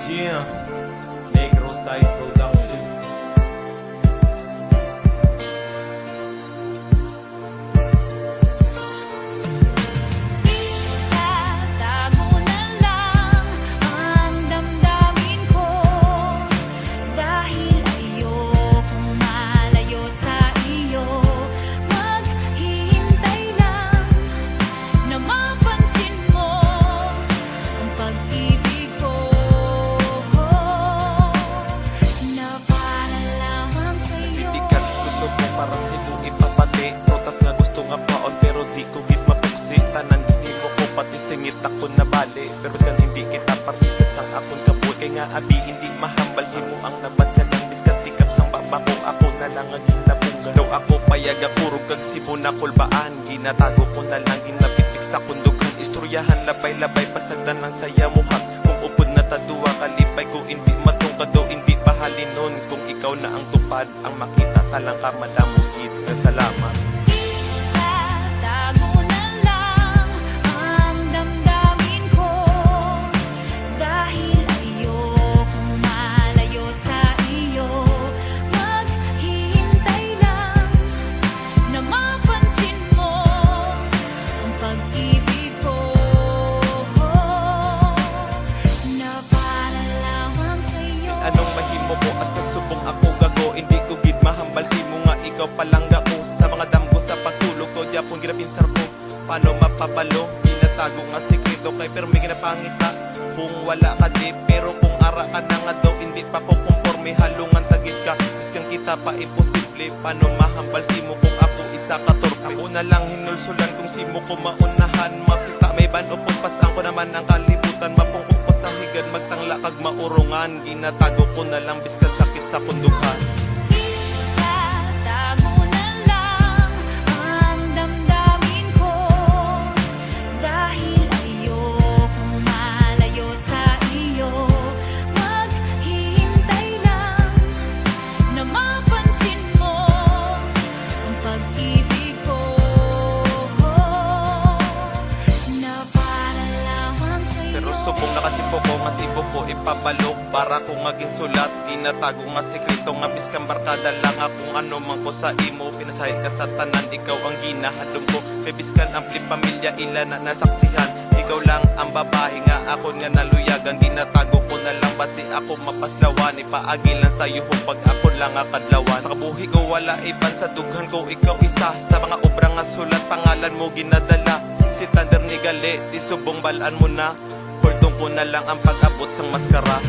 Yeah, Negro Side Production. Tago na lang ang damdamin ko dahil ayokong malayo sa iyo. Maghihintay lang na mapansin mo ang pag-ibig ko na para lamang sa'yo. Nagtitikan gusto ko para sa'yo ipapati Protas nga gusto nga paon pero di ko gid mapuksi Tanan hindi mo ko pati singit ako na bali Pero biskan hindi kita partidas ang akong kabuhi Kay nga abi hindi mahambal si mo ang nabatyagan Biskan tikap sang babako ako na lang ang ginabungan Daw ako payaga kurog kag sibo na kulbaan Ginatago ko na lang ginapitik sa kundugan Istoryahan labay-labay pasagdan lang saya muhak Kung upod na taduwa kalipay ko hindi matungkad do hindi bahalinon Kung ikaw na ang tupad ang makita talang ka madamugid na salamat Tago na lang ang damdamin ko dahil ayokong malayo sa iyo. Maghihintay lang na mapansin mo ang pag-ibig ko na para lamang sa'yo. Anong mahimo ko hasta subong ako gago Hindi ko gid mahambal si mo nga ikaw palangga ko Sa mga damgo sa pagtulog ko Diapon ginapinsar ko Paano mapabalo Ginatago nga sikreto kay pero may ginapangita Kung wala ka di pero kung ara ka na nga daw Hindi pa ko conforme halungan tagid ka Iskan kita pa imposible Paano mahambal si mo kung ako isa ka torpe Ako na lang hinulsulan kung si mo ko maunahan Makita may ban o pagpasang ko naman ang kalibutan Mapungkok pa sa higad magtangla kag maurungan Ginatago ko na lang biskan sakit sa pundukan Tago na lang ang damdamin ko dahil ayokong malayo sa iyo. Maghihintay lang na mapansin mo ang pag-ibig ko na para lamang sa'yo. Pero subong nakachimpo ko nga sibo ko ipabalok Para ko maging sulat Tinatago nga sekreto nga biskan barkada lang Akong ano man ko sa imo Pinasahil ka sa tanan Ikaw ang ginahadom ko Kay biskan ang flip pamilya Ila na nasaksihan Ikaw lang ang babae nga Ako nga naluyagan Dinatago ko na lang Basi ako mapaslawan Ipaagi lang sa'yo Pag ako lang akadlawan Sa kabuhi ko wala iban Sa dughan ko ikaw isa Sa mga obra nga sulat Pangalan mo ginadala Si Thunder ni Gali Di subong balaan mo na Holdong ko na lang ang pag-abot sang maskara